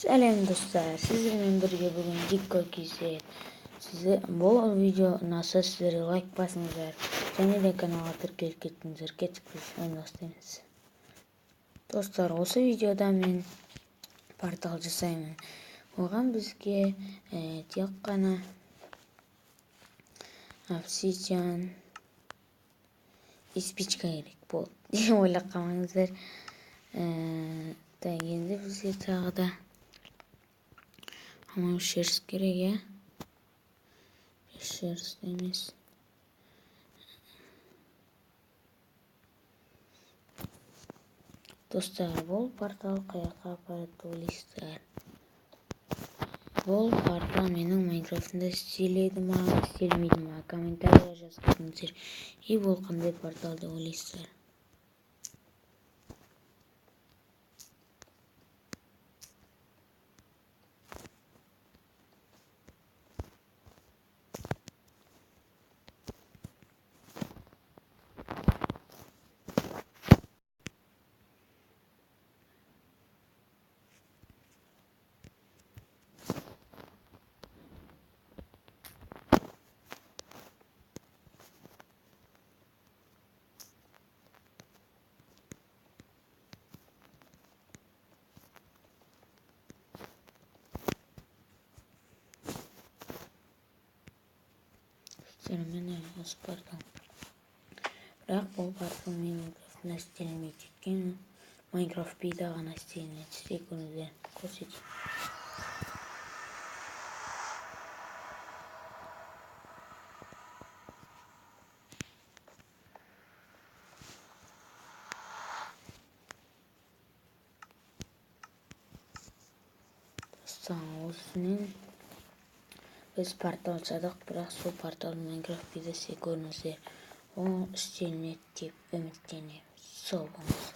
Сәлем достар, сіздермен бірге бүгін Дикко KZ. Бұл видео ұнаса сіздер лайк басыңыздар және де каналға тіркеліп кеттіңіздер. Кеттік біз ойын бастаймыз. Достар, осы видеода мен портал жасаймын. Оған бізге тек қана обсидиан и спичка керек болды деп ойлап қалмаңыздар. Енді бізге тағы да ama şerif керек, ya. Şerif емес. Достар, бұл портал қаяққа апарады деп ойлайсыздар? Бұл портал менің Майнкрафтымда істеледі ма, істелмейді ма? Комментарийға жазып кетіңіздер. И бұл қандай портал деп ойлайсыздар? Міне осы портал. Бірақ бұл портал менің Майнкрафтымда істелмейді. Өйткені Майнкрафт бида ғана істелінеді. Сіздерге көрсетейін. Осымен біз портал жасадық, бірақ сол портал Майнкрафт бида сіздерге көріңіздер. Ол істелінеді деп үміттенемін. Сол болыңыз.